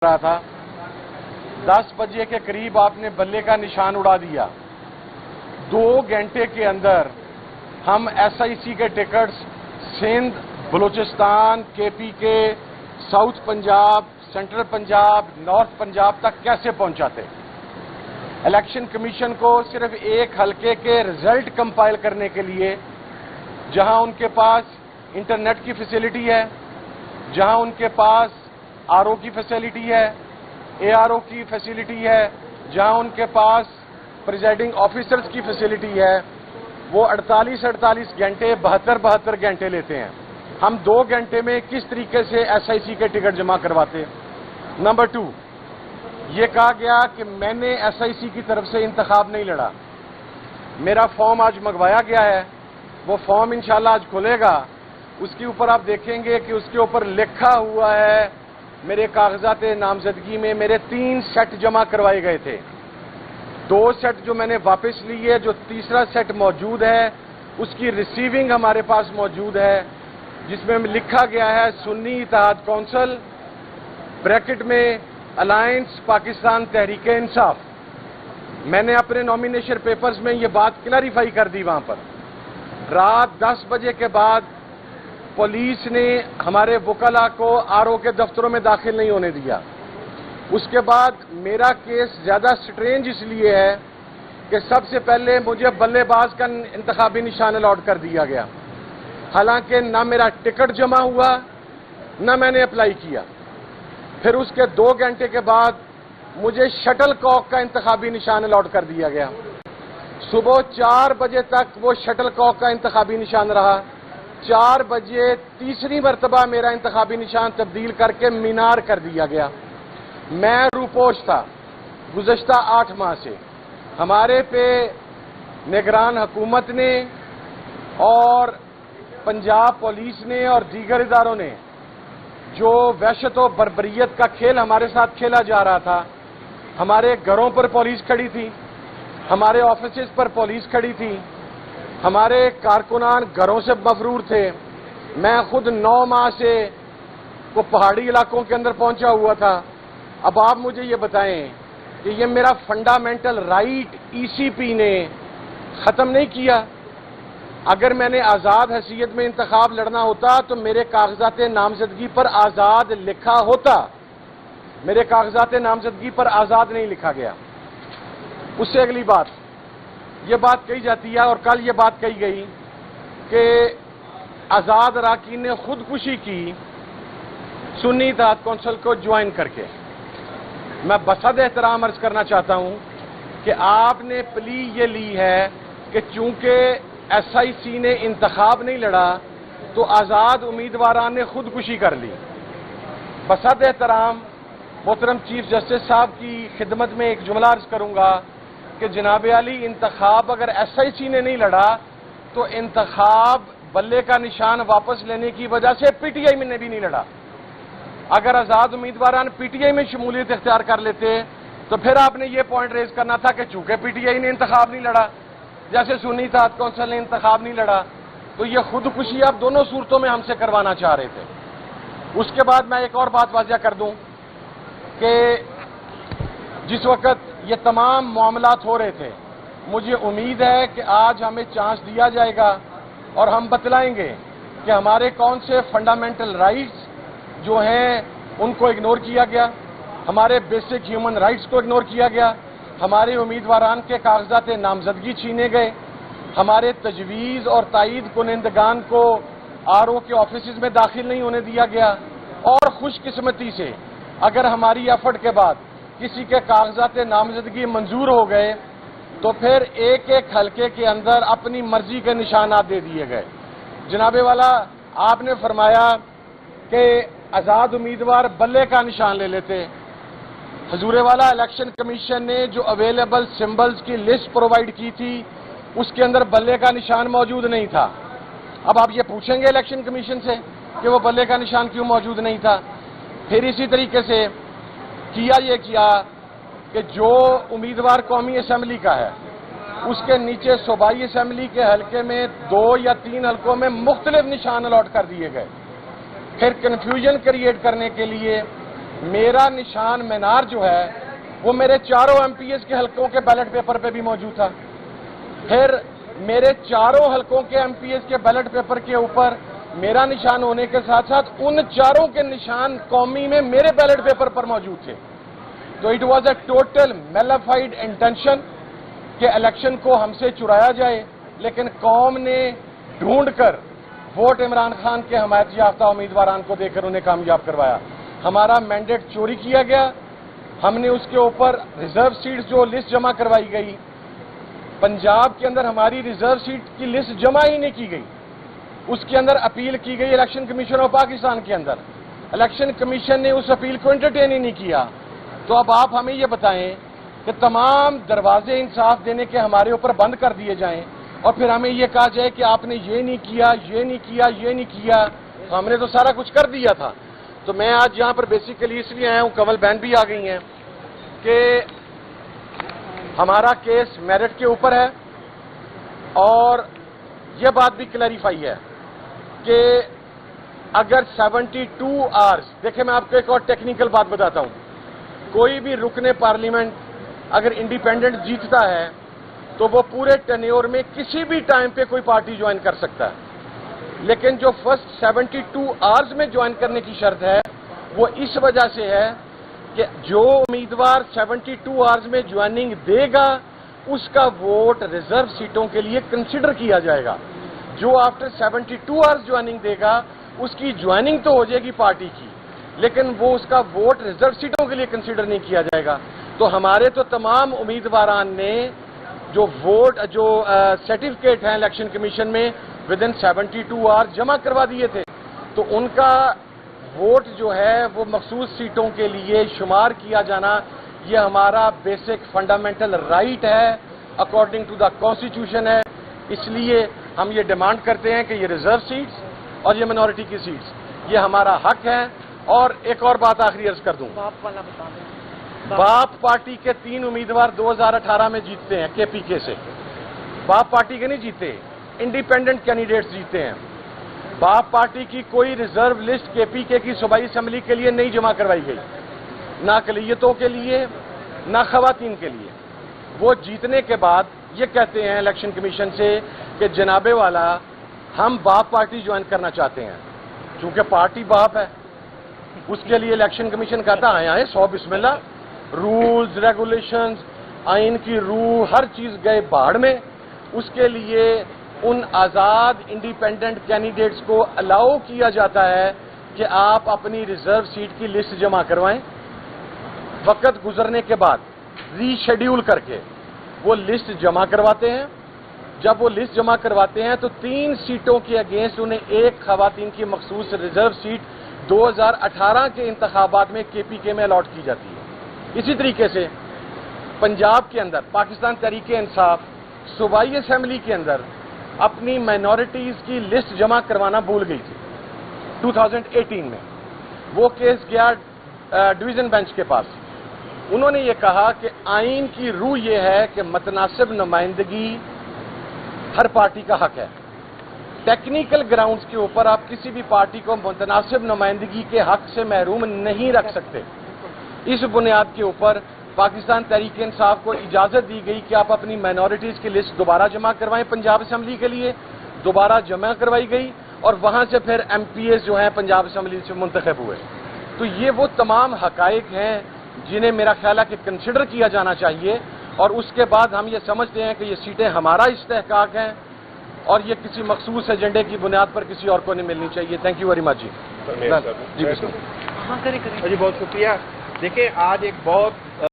رہا تھا 10 بجے کے قریب آپ نے بلے کا نشان اڑا دیا۔ 2 گھنٹے کے اندر ہم ایس آئی سی کے ٹکٹس سندھ، بلوچستان، کے پی کے، south Punjab, central Punjab, north Punjab تک کیسے پہنچاتے؟ الیکشن کمیشن کو صرف ایک حلقے کے رزلٹ کمپائل کرنے کے لیے جہاں ان کے پاس انٹرنیٹ کی فیسلٹی ہے، جہاں ان کے پاس آر او کی فیسلٹی ہے، اے آر او کی فیسلٹی ہے، جہاں ان کے پاس پریزائڈنگ آفیسرز کی فیسلٹی ہے، وہ 48 گھنٹے 72 گھنٹے لیتے ہیں۔ ہم 2 گھنٹے میں کس طریقے سے ایس آئی سی کے ٹکٹ جمع کرواتے؟ نمبر 2، یہ کہا گیا کہ میں نے ایس آئی سی کی طرف سے انتخاب نہیں لڑا۔ میرا فارم آج منگوایا گیا ہے، وہ فارم انشاءاللہ آج کھلے گا، اس کے اوپر آپ دیکھیں گے کہ اس کے اوپر لکھا ہوا ہے میرے کاغذات نامزدگی میں میرے 3 سیٹ جمع کروائے گئے تھے، 2 سیٹ جو میں نے واپس لیے، جو تیسرا سیٹ موجود ہے اس کی ریسیونگ ہمارے پاس موجود ہے، جس میں لکھا گیا ہے سنی اتحاد کونسل بریکٹ میں الائنس پاکستان تحریک انصاف۔ میں نے اپنے نامینیشن پیپرز میں یہ بات کلیریفائی کر دی وہاں پر۔ رات 10 بجے کے بعد پولیس نے ہمارے وکلاء کو آر او کے دفتروں میں داخل نہیں ہونے دیا۔ اس کے بعد میرا کیس زیادہ سٹرینج اس لیے ہے کہ سب سے پہلے مجھے بلے باز کا انتخابی نشان الاٹ کر دیا گیا، حالانکہ نہ میرا ٹکٹ جمع ہوا نہ میں نے اپلائی کیا۔ پھر اس کے 2 گھنٹے کے بعد مجھے شٹل کاک کا انتخابی نشان الاٹ کر دیا گیا۔ صبح 4 بجے تک وہ شٹل کاک کا انتخابی نشان رہا۔ 4 بجے تیسری مرتبہ میرا انتخابی نشان تبدیل کر کے مینار کر دیا گیا۔ میں روپوش تھا گزشتہ 8 ماہ سے۔ ہمارے پہ نگران حکومت نے اور پنجاب پولیس نے اور دیگر اداروں نے جو وحشت و بربریت کا کھیل ہمارے ساتھ کھیلا جا رہا تھا، ہمارے گھروں پر پولیس کھڑی تھی، ہمارے آفیسز پر پولیس کھڑی تھی، ہمارے کارکنان گھروں سے مفرور تھے۔ میں خود 9 ماہ سے وہ پہاڑی علاقوں کے اندر پہنچا ہوا تھا۔ اب آپ مجھے یہ بتائیں کہ یہ میرا فنڈامنٹل رائٹ ای سی پی نے ختم نہیں کیا؟ اگر میں نے آزاد حیثیت میں انتخاب لڑنا ہوتا تو میرے کاغذات نامزدگی پر آزاد لکھا ہوتا، میرے کاغذات نامزدگی پر آزاد نہیں لکھا گیا۔ اس سے اگلی بات یہ بات کہی جاتی ہے، اور کل یہ بات کہی گئی کہ آزاد اراکین نے خودکشی کی سنی اتحاد کونسل کو جوائن کر کے۔ میں بصد احترام عرض کرنا چاہتا ہوں کہ آپ نے پلی یہ لی ہے کہ چونکہ ایس آئی سی نے انتخاب نہیں لڑا تو آزاد امیدواران نے خودکشی کر لی۔ بصد احترام محترم چیف جسٹس صاحب کی خدمت میں ایک جملہ عرض کروں گا کہ جناب عالی، انتخاب اگر ایس آئی سی نے نہیں لڑا تو انتخاب بلے کا نشان واپس لینے کی وجہ سے پی ٹی آئی نے بھی نہیں لڑا۔ اگر آزاد امیدواران پی ٹی آئی میں شمولیت اختیار کر لیتے تو پھر آپ نے یہ پوائنٹ ریز کرنا تھا کہ چونکہ پی ٹی آئی نے انتخاب نہیں لڑا، جیسے سنی اتحاد کونسل نے انتخاب نہیں لڑا، تو یہ خودکشی آپ دونوں صورتوں میں ہم سے کروانا چاہ رہے تھے۔ اس کے بعد میں ایک اور بات واضح کر دوں کہ جس وقت یہ تمام معاملات ہو رہے تھے، مجھے امید ہے کہ آج ہمیں چانس دیا جائے گا اور ہم بتلائیں گے کہ ہمارے کون سے فنڈامنٹل رائٹس جو ہیں ان کو اگنور کیا گیا، ہمارے بیسک ہیومن رائٹس کو اگنور کیا گیا، ہمارے امیدواران کے کاغذات نامزدگی چھینے گئے، ہمارے تجویز اور تائید کنندگان کو آر او کے آفیسز میں داخل نہیں ہونے دیا گیا، اور خوش قسمتی سے اگر ہماری ایفرٹ کے بعد کسی کے کاغذات نامزدگی منظور ہو گئے تو پھر ایک ایک حلقے کے اندر اپنی مرضی کے نشانات دے دیے گئے۔ جناب والا، آپ نے فرمایا کہ آزاد امیدوار بلے کا نشان لے لیتے۔ حضور والا، الیکشن کمیشن نے جو اویلیبل سمبلز کی لسٹ پرووائیڈ کی تھی اس کے اندر بلے کا نشان موجود نہیں تھا۔ اب آپ یہ پوچھیں گے الیکشن کمیشن سے کہ وہ بلے کا نشان کیوں موجود نہیں تھا؟ پھر اسی طریقے سے کیا کہ جو امیدوار قومی اسمبلی کا ہے اس کے نیچے صوبائی اسمبلی کے حلقے میں 2 یا 3 حلقوں میں مختلف نشان الاٹ کر دیے گئے۔ پھر کنفیوژن کریٹ کرنے کے لیے میرا نشان مینار جو ہے وہ میرے چاروں MPs کے حلقوں کے بیلٹ پیپر پہ بھی موجود تھا. پھر میرے چاروں حلقوں کے MPs کے بیلٹ پیپر کے اوپر میرا نشان ہونے کے ساتھ ساتھ ان چاروں کے نشان قومی میں میرے بیلٹ پیپر پر موجود تھے. تو it was a total malafide intention کہ الیکشن کو ہم سے چرایا جائے، لیکن قوم نے ڈھونڈ کر ووٹ عمران خان کے حمایت یافتہ امیدواران کو دے کر انہیں کامیاب کروایا. ہمارا مینڈیٹ چوری کیا گیا. ہم نے اس کے اوپر ریزرو سیٹس جو لسٹ جمع کروائی گئی، پنجاب کے اندر ہماری ریزرو سیٹ کی لسٹ جمع ہی نہیں کی گئی. اس کے اندر اپیل کی گئی الیکشن کمیشن آف پاکستان کے اندر. الیکشن کمیشن نے اس اپیل کو انٹرٹین ہی نہیں کیا. تو اب آپ ہمیں یہ بتائیں کہ تمام دروازے انصاف دینے کے ہمارے اوپر بند کر دیے جائیں اور پھر ہمیں یہ کہا جائے کہ آپ نے یہ نہیں کیا، یہ نہیں کیا، یہ نہیں کیا. تو ہم نے تو سارا کچھ کر دیا تھا. تو میں آج یہاں پر بیسیکلی اس لیے آیا ہوں، کنول بہن بھی آ گئی ہیں، کہ ہمارا کیس میرٹ کے اوپر ہے اور یہ بات بھی کلیریفائی ہے کہ اگر 72 آورز، دیکھیں میں آپ کو ایک اور ٹیکنیکل بات بتاتا ہوں. کوئی بھی رکن پارلیمنٹ اگر انڈیپینڈنٹ جیتتا ہے تو وہ پورے ٹینیور میں کسی بھی ٹائم پہ کوئی پارٹی جوائن کر سکتا ہے. لیکن جو فرسٹ 72 آورز میں جوائن کرنے کی شرط ہے وہ اس وجہ سے ہے کہ جو امیدوار 72 آورز میں جوائننگ دے گا اس کا ووٹ ریزرو سیٹوں کے لیے کنسیڈر کیا جائے گا. جو آفٹر 72 آورز جوائننگ دے گا اس کی جوائننگ تو ہو جائے گی پارٹی کی، لیکن وہ اس کا ووٹ ریزرو سیٹوں کے لیے کنسیڈر نہیں کیا جائے گا. تو ہمارے تو تمام امیدواران نے جو ووٹ جو سرٹیفکیٹ ہیں الیکشن کمیشن میں ود ان 72 آورز جمع کروا دیے تھے. تو ان کا ووٹ جو ہے وہ مخصوص سیٹوں کے لیے شمار کیا جانا یہ ہمارا بیسک فنڈامنٹل رائٹ ہے اکارڈنگ ٹو دا کانسٹیٹیوشن ہے. اس لیے ہم یہ ڈیمانڈ کرتے ہیں کہ یہ ریزرو سیٹس اور یہ منورٹی کی سیٹس یہ ہمارا حق ہے. اور ایک اور بات آخری عرض کر دوں، باپ پارٹی کے 3 امیدوار 2018 میں جیتتے ہیں KPK سے. باپ پارٹی کے نہیں جیتے، انڈیپینڈنٹ کینڈیڈیٹس جیتے ہیں. باپ پارٹی کی کوئی ریزرو لسٹ KPK کی صوبائی اسمبلی کے لیے نہیں جمع کروائی گئی، نہ اقلیتوں کے لیے نہ خواتین کے لیے. وہ جیتنے کے بعد یہ کہتے ہیں الیکشن کمیشن سے کہ جناب والا ہم باپ پارٹی جوائن کرنا چاہتے ہیں. چونکہ پارٹی باپ ہے اس کے لیے الیکشن کمیشن کہتا آئے 100 بسم اللہ، رولز ریگولیشنز آئین کی روح ہر چیز گئے باڑ میں. اس کے لیے ان آزاد انڈیپینڈنٹ کینڈیڈیٹس کو الاؤ کیا جاتا ہے کہ آپ اپنی ریزرو سیٹ کی لسٹ جمع کروائیں. وقت گزرنے کے بعد ری شیڈیول کر کے وہ لسٹ جمع کرواتے ہیں. جب وہ لسٹ جمع کرواتے ہیں تو 3 سیٹوں کے اگینسٹ انہیں ایک خواتین کی مخصوص ریزرو سیٹ 2018 کے انتخابات میں KPK میں الاٹ کی جاتی ہے. اسی طریقے سے پنجاب کے اندر پاکستان تحریک انصاف صوبائی اسمبلی کے اندر اپنی مائنورٹیز کی لسٹ جمع کروانا بھول گئی تھی 2018 میں. وہ کیس گیا ڈویژن بینچ کے پاس. انہوں نے یہ کہا کہ آئین کی روح یہ ہے کہ متناسب نمائندگی ہر پارٹی کا حق ہے. ٹیکنیکل گراؤنڈز کے اوپر آپ کسی بھی پارٹی کو متناسب نمائندگی کے حق سے محروم نہیں رکھ سکتے. اس بنیاد کے اوپر پاکستان تحریک انصاف کو اجازت دی گئی کہ آپ اپنی مائنورٹیز کی لسٹ دوبارہ جمع کروائیں. پنجاب اسمبلی کے لیے دوبارہ جمع کروائی گئی اور وہاں سے پھر MPs جو ہیں پنجاب اسمبلی سے منتخب ہوئے. تو یہ وہ تمام حقائق ہیں جنہیں میرا خیال ہے کہ کنسیڈر کیا جانا چاہیے. اور اس کے بعد ہم یہ سمجھتے ہیں کہ یہ سیٹیں ہمارا استحقاق ہیں اور یہ کسی مخصوص ایجنڈے کی بنیاد پر کسی اور کو نہیں ملنی چاہیے. Thank you very much. جی جی بہت شکریہ. دیکھیں آج ایک بہت